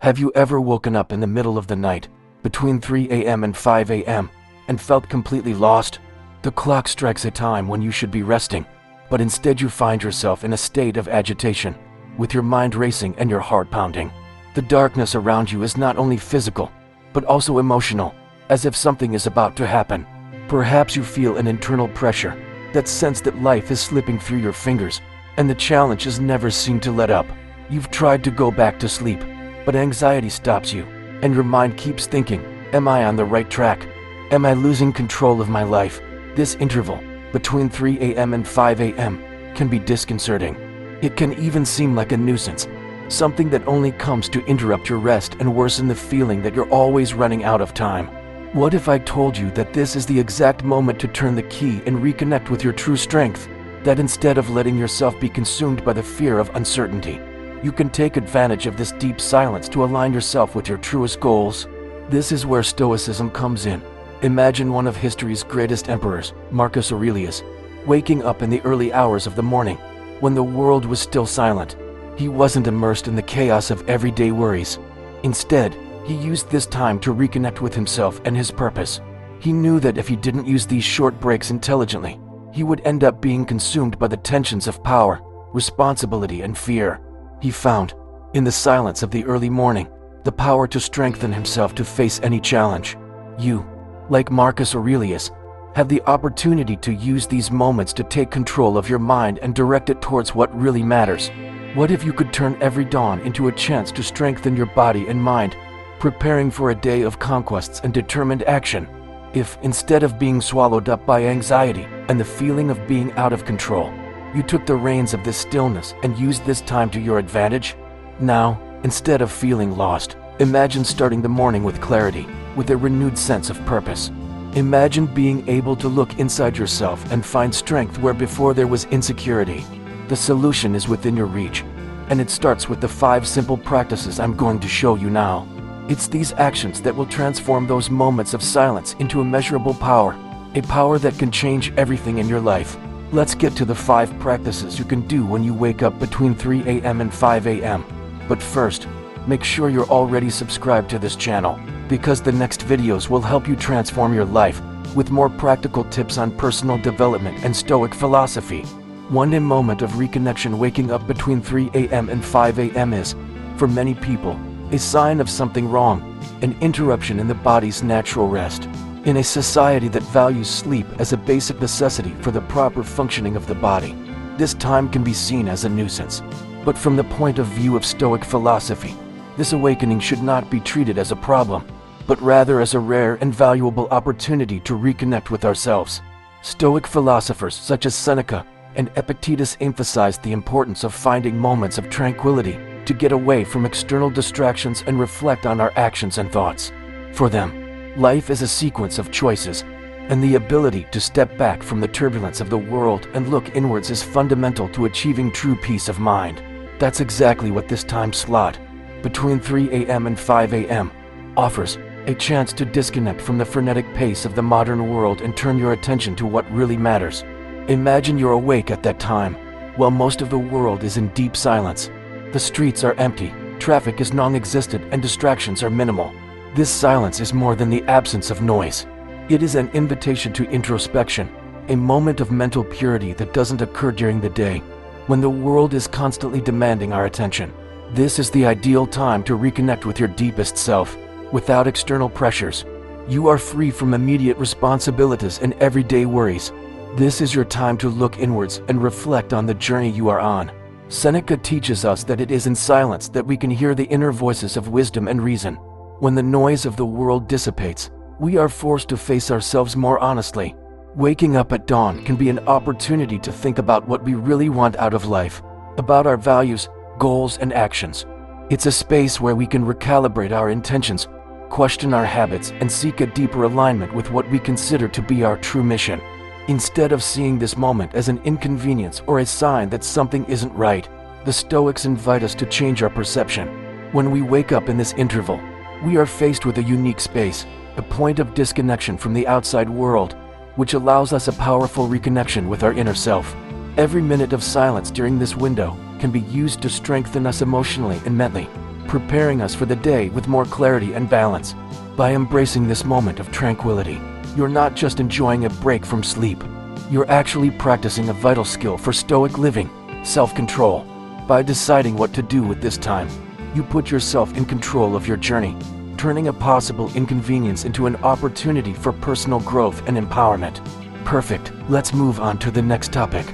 Have you ever woken up in the middle of the night, between 3 a.m. and 5 a.m., and felt completely lost? The clock strikes a time when you should be resting, but instead you find yourself in a state of agitation, with your mind racing and your heart pounding. The darkness around you is not only physical, but also emotional, as if something is about to happen. Perhaps you feel an internal pressure, that sense that life is slipping through your fingers, and the challenges never seem to let up. You've tried to go back to sleep, but anxiety stops you, and your mind keeps thinking, am I on the right track? Am I losing control of my life? This interval, between 3 a.m. and 5 a.m., can be disconcerting. It can even seem like a nuisance, something that only comes to interrupt your rest and worsen the feeling that you're always running out of time. What if I told you that this is the exact moment to turn the key and reconnect with your true strength? That instead of letting yourself be consumed by the fear of uncertainty, you can take advantage of this deep silence to align yourself with your truest goals. This is where Stoicism comes in. Imagine one of history's greatest emperors, Marcus Aurelius, waking up in the early hours of the morning, when the world was still silent. He wasn't immersed in the chaos of everyday worries. Instead, he used this time to reconnect with himself and his purpose. He knew that if he didn't use these short breaks intelligently, he would end up being consumed by the tensions of power, responsibility, and fear. He found, in the silence of the early morning, the power to strengthen himself to face any challenge. You, like Marcus Aurelius, have the opportunity to use these moments to take control of your mind and direct it towards what really matters. What if you could turn every dawn into a chance to strengthen your body and mind, preparing for a day of conquests and determined action? If, instead of being swallowed up by anxiety and the feeling of being out of control, you took the reins of this stillness and used this time to your advantage? Now, instead of feeling lost, imagine starting the morning with clarity, with a renewed sense of purpose. Imagine being able to look inside yourself and find strength where before there was insecurity. The solution is within your reach, and it starts with the 5 simple practices I'm going to show you now. It's these actions that will transform those moments of silence into immeasurable power, a power that can change everything in your life. Let's get to the 5 practices you can do when you wake up between 3 a.m. and 5 a.m. But first, make sure you're already subscribed to this channel, because the next videos will help you transform your life with more practical tips on personal development and Stoic philosophy. One moment of reconnection. Waking up between 3 a.m. and 5 a.m. is, for many people, a sign of something wrong, an interruption in the body's natural rest. In a society that values sleep as a basic necessity for the proper functioning of the body, this time can be seen as a nuisance. But from the point of view of Stoic philosophy, this awakening should not be treated as a problem, but rather as a rare and valuable opportunity to reconnect with ourselves. Stoic philosophers such as Seneca and Epictetus emphasized the importance of finding moments of tranquility to get away from external distractions and reflect on our actions and thoughts. For them, life is a sequence of choices, and the ability to step back from the turbulence of the world and look inwards is fundamental to achieving true peace of mind. That's exactly what this time slot, between 3 a.m. and 5 a.m., offers, a chance to disconnect from the frenetic pace of the modern world and turn your attention to what really matters. Imagine you're awake at that time, while most of the world is in deep silence. The streets are empty, traffic is non-existent, and distractions are minimal. This silence is more than the absence of noise. It is an invitation to introspection, a moment of mental purity that doesn't occur during the day, when the world is constantly demanding our attention. This is the ideal time to reconnect with your deepest self, without external pressures. You are free from immediate responsibilities and everyday worries. This is your time to look inwards and reflect on the journey you are on. Seneca teaches us that it is in silence that we can hear the inner voices of wisdom and reason. When the noise of the world dissipates, we are forced to face ourselves more honestly. Waking up at dawn can be an opportunity to think about what we really want out of life, about our values, goals, and actions. It's a space where we can recalibrate our intentions, question our habits, and seek a deeper alignment with what we consider to be our true mission. Instead of seeing this moment as an inconvenience or a sign that something isn't right, the Stoics invite us to change our perception. When we wake up in this interval, we are faced with a unique space, a point of disconnection from the outside world, which allows us a powerful reconnection with our inner self. Every minute of silence during this window can be used to strengthen us emotionally and mentally, preparing us for the day with more clarity and balance. By embracing this moment of tranquility, you're not just enjoying a break from sleep. You're actually practicing a vital skill for Stoic living, self-control. By deciding what to do with this time, you put yourself in control of your journey, turning a possible inconvenience into an opportunity for personal growth and empowerment. Perfect. Let's move on to the next topic.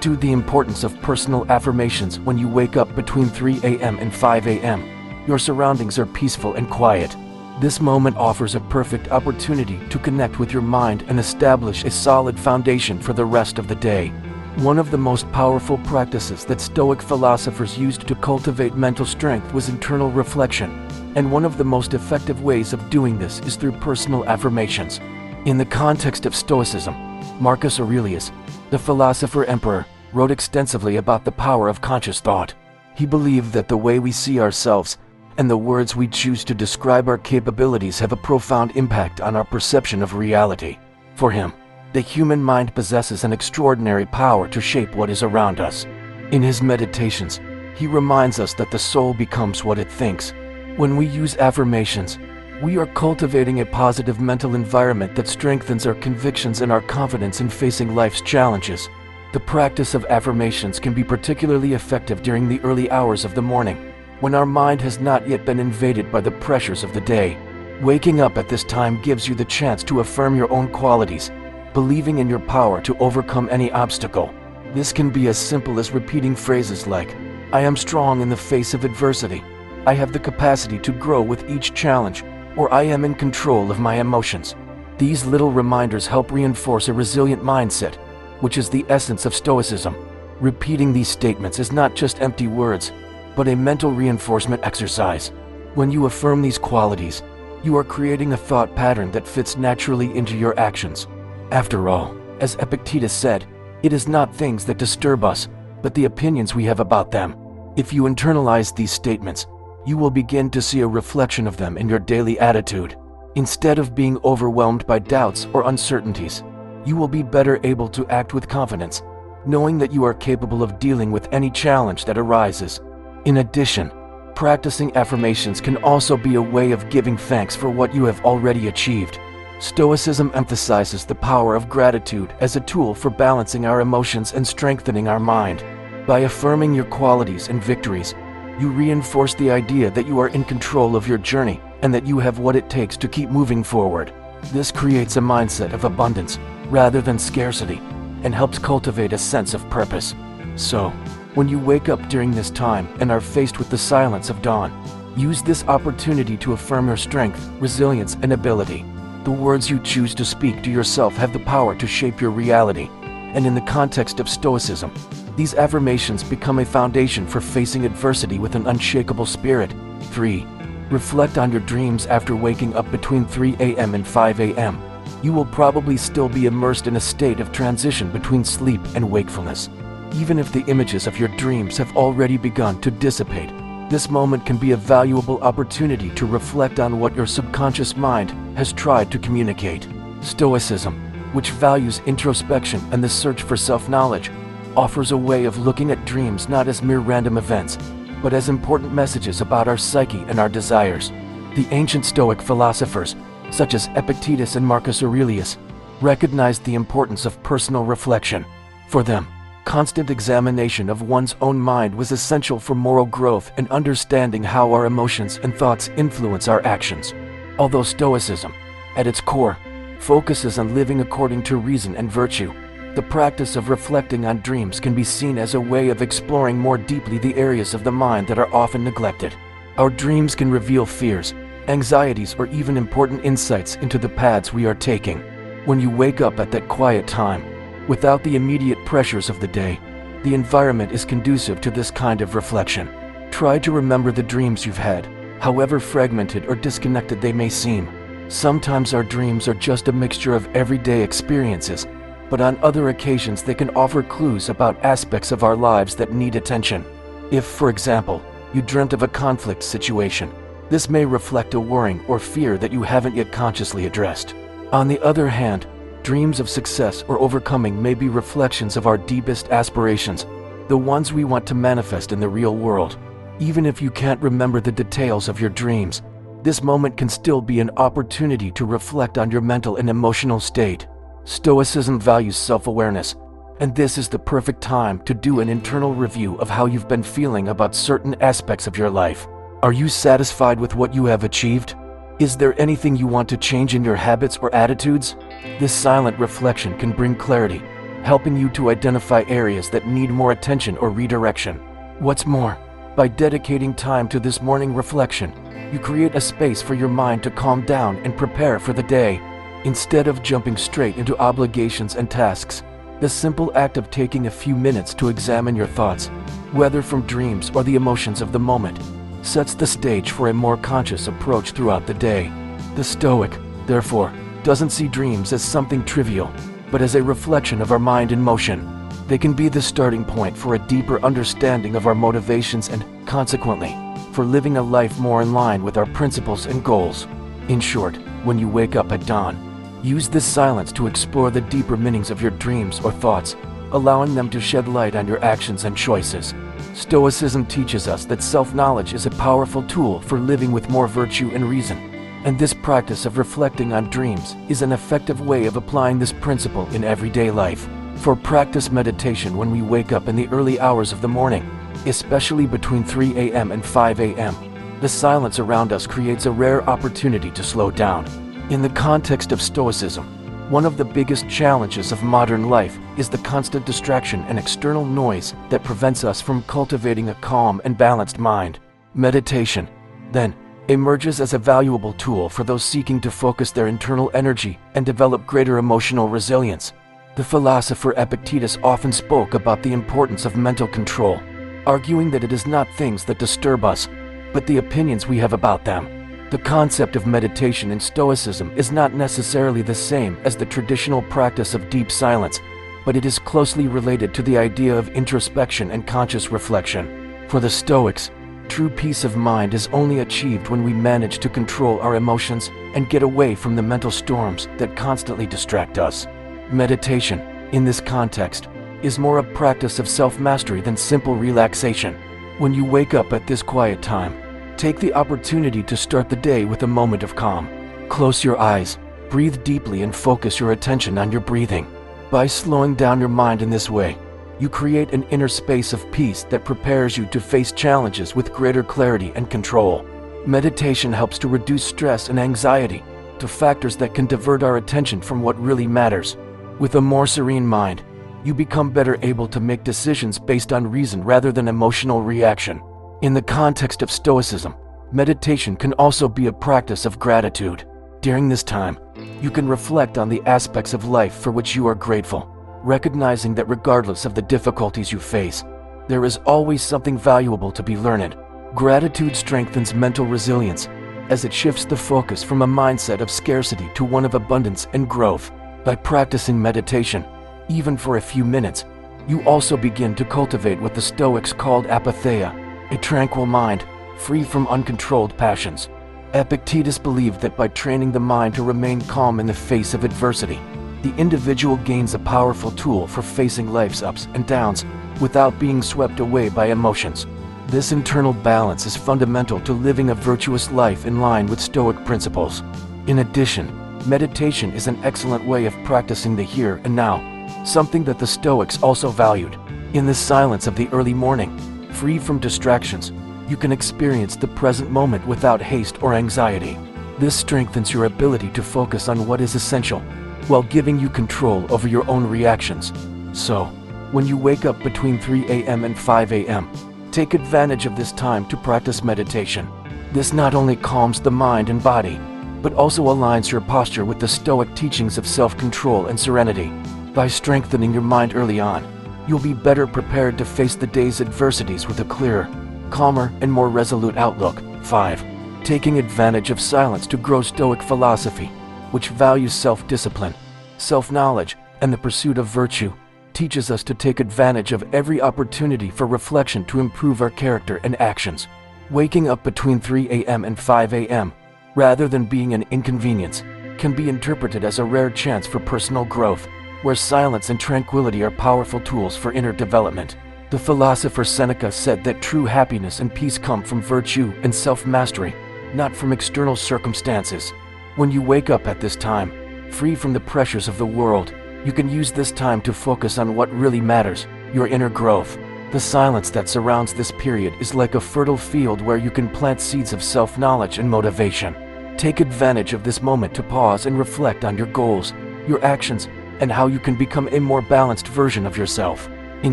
To the importance of personal affirmations when you wake up between 3 a.m. and 5 a.m. Your surroundings are peaceful and quiet. This moment offers a perfect opportunity to connect with your mind and establish a solid foundation for the rest of the day. One of the most powerful practices that Stoic philosophers used to cultivate mental strength was internal reflection, and one of the most effective ways of doing this is through personal affirmations. In the context of Stoicism, Marcus Aurelius, the philosopher-emperor, wrote extensively about the power of conscious thought. He believed that the way we see ourselves and the words we choose to describe our capabilities have a profound impact on our perception of reality. For him, the human mind possesses an extraordinary power to shape what is around us. In his meditations, he reminds us that the soul becomes what it thinks. When we use affirmations, we are cultivating a positive mental environment that strengthens our convictions and our confidence in facing life's challenges. The practice of affirmations can be particularly effective during the early hours of the morning, when our mind has not yet been invaded by the pressures of the day. Waking up at this time gives you the chance to affirm your own qualities, believing in your power to overcome any obstacle. This can be as simple as repeating phrases like, "I am strong in the face of adversity," "I have the capacity to grow with each challenge," or "I am in control of my emotions." These little reminders help reinforce a resilient mindset, which is the essence of Stoicism. Repeating these statements is not just empty words, but a mental reinforcement exercise. When you affirm these qualities, you are creating a thought pattern that fits naturally into your actions. After all, as Epictetus said, it is not things that disturb us, but the opinions we have about them. If you internalize these statements, you will begin to see a reflection of them in your daily attitude. Instead of being overwhelmed by doubts or uncertainties, you will be better able to act with confidence, knowing that you are capable of dealing with any challenge that arises. In addition, practicing affirmations can also be a way of giving thanks for what you have already achieved. Stoicism emphasizes the power of gratitude as a tool for balancing our emotions and strengthening our mind. By affirming your qualities and victories, you reinforce the idea that you are in control of your journey and that you have what it takes to keep moving forward. This creates a mindset of abundance rather than scarcity and helps cultivate a sense of purpose. So, when you wake up during this time and are faced with the silence of dawn, use this opportunity to affirm your strength, resilience, and ability. The words you choose to speak to yourself have the power to shape your reality, and in the context of Stoicism, these affirmations become a foundation for facing adversity with an unshakable spirit. 3. Reflect on your dreams after waking up between 3 a.m. and 5 a.m. You will probably still be immersed in a state of transition between sleep and wakefulness. Even if the images of your dreams have already begun to dissipate, this moment can be a valuable opportunity to reflect on what your subconscious mind has tried to communicate. Stoicism, which values introspection and the search for self-knowledge, offers a way of looking at dreams not as mere random events, but as important messages about our psyche and our desires. The ancient Stoic philosophers, such as Epictetus and Marcus Aurelius, recognized the importance of personal reflection. For them, constant examination of one's own mind was essential for moral growth and understanding how our emotions and thoughts influence our actions. Although Stoicism, at its core, focuses on living according to reason and virtue, the practice of reflecting on dreams can be seen as a way of exploring more deeply the areas of the mind that are often neglected. Our dreams can reveal fears, anxieties, or even important insights into the paths we are taking. When you wake up at that quiet time, without the immediate pressures of the day, the environment is conducive to this kind of reflection. Try to remember the dreams you've had, however fragmented or disconnected they may seem. Sometimes our dreams are just a mixture of everyday experiences, but on other occasions they can offer clues about aspects of our lives that need attention. If, for example, you dreamt of a conflict situation, this may reflect a worry or fear that you haven't yet consciously addressed. On the other hand, dreams of success or overcoming may be reflections of our deepest aspirations, the ones we want to manifest in the real world. Even if you can't remember the details of your dreams, this moment can still be an opportunity to reflect on your mental and emotional state. Stoicism values self-awareness, and this is the perfect time to do an internal review of how you've been feeling about certain aspects of your life. Are you satisfied with what you have achieved? Is there anything you want to change in your habits or attitudes? This silent reflection can bring clarity, helping you to identify areas that need more attention or redirection. What's more, by dedicating time to this morning reflection, you create a space for your mind to calm down and prepare for the day. Instead of jumping straight into obligations and tasks, the simple act of taking a few minutes to examine your thoughts, whether from dreams or the emotions of the moment, sets the stage for a more conscious approach throughout the day. The Stoic, therefore, doesn't see dreams as something trivial, but as a reflection of our mind in motion. They can be the starting point for a deeper understanding of our motivations and, consequently, for living a life more in line with our principles and goals. In short, when you wake up at dawn, use this silence to explore the deeper meanings of your dreams or thoughts, allowing them to shed light on your actions and choices. Stoicism teaches us that self-knowledge is a powerful tool for living with more virtue and reason, and this practice of reflecting on dreams is an effective way of applying this principle in everyday life. For practice meditation when we wake up in the early hours of the morning, especially between 3 a.m. and 5 a.m., the silence around us creates a rare opportunity to slow down. In the context of Stoicism, one of the biggest challenges of modern life is the constant distraction and external noise that prevents us from cultivating a calm and balanced mind. Meditation, then, emerges as a valuable tool for those seeking to focus their internal energy and develop greater emotional resilience. The philosopher Epictetus often spoke about the importance of mental control, arguing that it is not things that disturb us, but the opinions we have about them. The concept of meditation in Stoicism is not necessarily the same as the traditional practice of deep silence, but it is closely related to the idea of introspection and conscious reflection. For the Stoics, true peace of mind is only achieved when we manage to control our emotions and get away from the mental storms that constantly distract us. Meditation, in this context, is more a practice of self-mastery than simple relaxation. When you wake up at this quiet time, take the opportunity to start the day with a moment of calm. Close your eyes, breathe deeply, and focus your attention on your breathing. By slowing down your mind in this way, you create an inner space of peace that prepares you to face challenges with greater clarity and control. Meditation helps to reduce stress and anxiety, two factors that can divert our attention from what really matters. With a more serene mind, you become better able to make decisions based on reason rather than emotional reaction. In the context of Stoicism, meditation can also be a practice of gratitude. During this time, you can reflect on the aspects of life for which you are grateful, recognizing that regardless of the difficulties you face, there is always something valuable to be learned. Gratitude strengthens mental resilience, as it shifts the focus from a mindset of scarcity to one of abundance and growth. By practicing meditation, even for a few minutes, you also begin to cultivate what the Stoics called apatheia, a tranquil mind, free from uncontrolled passions. Epictetus believed that by training the mind to remain calm in the face of adversity, the individual gains a powerful tool for facing life's ups and downs without being swept away by emotions. This internal balance is fundamental to living a virtuous life in line with Stoic principles. In addition, meditation is an excellent way of practicing the here and now, something that the Stoics also valued. In the silence of the early morning, free from distractions, you can experience the present moment without haste or anxiety. This strengthens your ability to focus on what is essential, while giving you control over your own reactions. So, when you wake up between 3 a.m. and 5 a.m., take advantage of this time to practice meditation. This not only calms the mind and body, but also aligns your posture with the Stoic teachings of self-control and serenity. By strengthening your mind early on, you'll be better prepared to face the day's adversities with a clearer, calmer, and more resolute outlook. 5. Taking advantage of silence to grow. Stoic philosophy, which values self-discipline, self-knowledge, and the pursuit of virtue, teaches us to take advantage of every opportunity for reflection to improve our character and actions. Waking up between 3 a.m. and 5 a.m., rather than being an inconvenience, can be interpreted as a rare chance for personal growth, where silence and tranquility are powerful tools for inner development. The philosopher Seneca said that true happiness and peace come from virtue and self-mastery, not from external circumstances. When you wake up at this time, free from the pressures of the world, you can use this time to focus on what really matters, your inner growth. The silence that surrounds this period is like a fertile field where you can plant seeds of self-knowledge and motivation. Take advantage of this moment to pause and reflect on your goals, your actions, and how you can become a more balanced version of yourself. In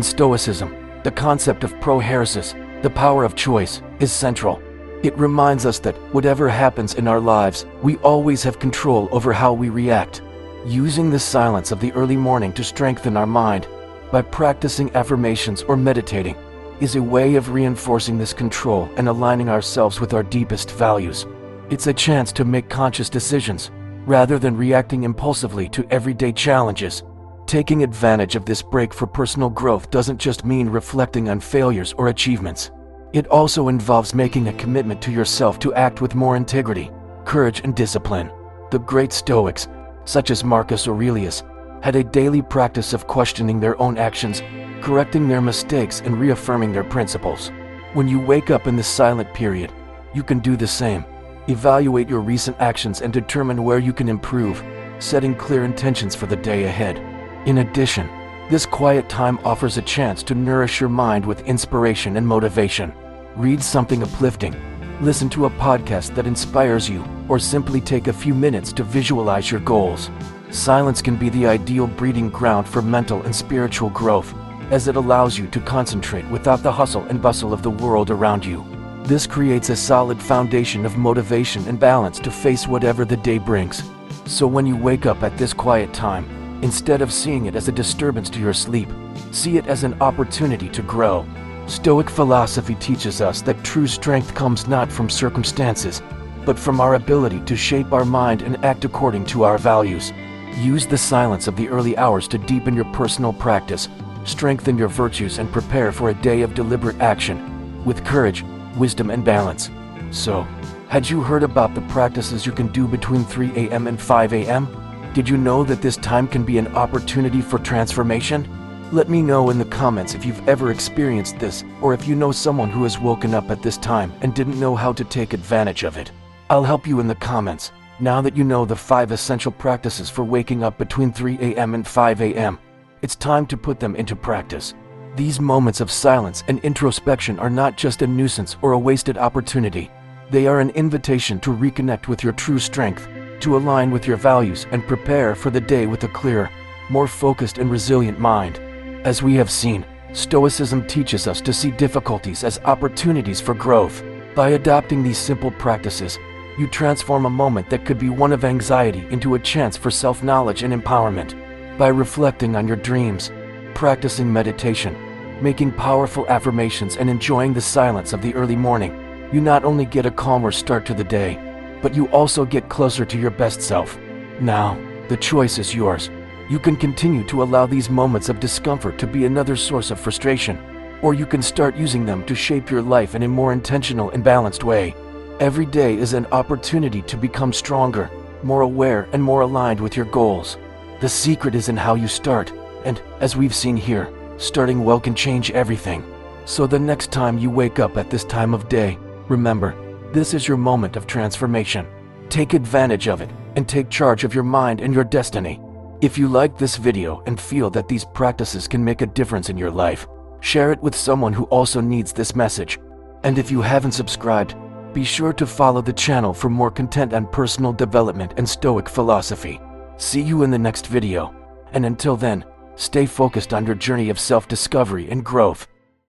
Stoicism, the concept of prohairesis, the power of choice, is central. It reminds us that whatever happens in our lives, we always have control over how we react. Using the silence of the early morning to strengthen our mind, by practicing affirmations or meditating, is a way of reinforcing this control and aligning ourselves with our deepest values. It's a chance to make conscious decisions, rather than reacting impulsively to everyday challenges. Taking advantage of this break for personal growth doesn't just mean reflecting on failures or achievements. It also involves making a commitment to yourself to act with more integrity, courage, and discipline. The great Stoics, such as Marcus Aurelius, had a daily practice of questioning their own actions, correcting their mistakes, and reaffirming their principles. When you wake up in this silent period, you can do the same. Evaluate your recent actions and determine where you can improve, setting clear intentions for the day ahead. In addition, this quiet time offers a chance to nourish your mind with inspiration and motivation. Read something uplifting, listen to a podcast that inspires you, or simply take a few minutes to visualize your goals. Silence can be the ideal breeding ground for mental and spiritual growth, as it allows you to concentrate without the hustle and bustle of the world around you. This creates a solid foundation of motivation and balance to face whatever the day brings. So when you wake up at this quiet time, instead of seeing it as a disturbance to your sleep, see it as an opportunity to grow. Stoic philosophy teaches us that true strength comes not from circumstances, but from our ability to shape our mind and act according to our values. Use the silence of the early hours to deepen your personal practice, strengthen your virtues, and prepare for a day of deliberate action, with courage, wisdom, and balance. So, had you heard about the practices you can do between 3 a.m. and 5 a.m.? Did you know that this time can be an opportunity for transformation? Let me know in the comments if you've ever experienced this, or if you know someone who has woken up at this time and didn't know how to take advantage of it. I'll help you in the comments. Now that you know the 5 essential practices for waking up between 3 a.m. and 5 a.m., it's time to put them into practice. These moments of silence and introspection are not just a nuisance or a wasted opportunity. They are an invitation to reconnect with your true strength, to align with your values, and prepare for the day with a clearer, more focused and resilient mind. As we have seen, Stoicism teaches us to see difficulties as opportunities for growth. By adopting these simple practices, you transform a moment that could be one of anxiety into a chance for self-knowledge and empowerment. By reflecting on your dreams, practicing meditation, making powerful affirmations, and enjoying the silence of the early morning, you not only get a calmer start to the day, but you also get closer to your best self. Now, the choice is yours. You can continue to allow these moments of discomfort to be another source of frustration, or you can start using them to shape your life in a more intentional and balanced way. Every day is an opportunity to become stronger, more aware, and more aligned with your goals. The secret is in how you start, and, as we've seen here, starting well can change everything. So the next time you wake up at this time of day, remember, this is your moment of transformation. Take advantage of it, and take charge of your mind and your destiny. If you liked this video and feel that these practices can make a difference in your life, share it with someone who also needs this message. And if you haven't subscribed, be sure to follow the channel for more content on personal development and Stoic philosophy. See you in the next video, and until then, stay focused on your journey of self-discovery and growth.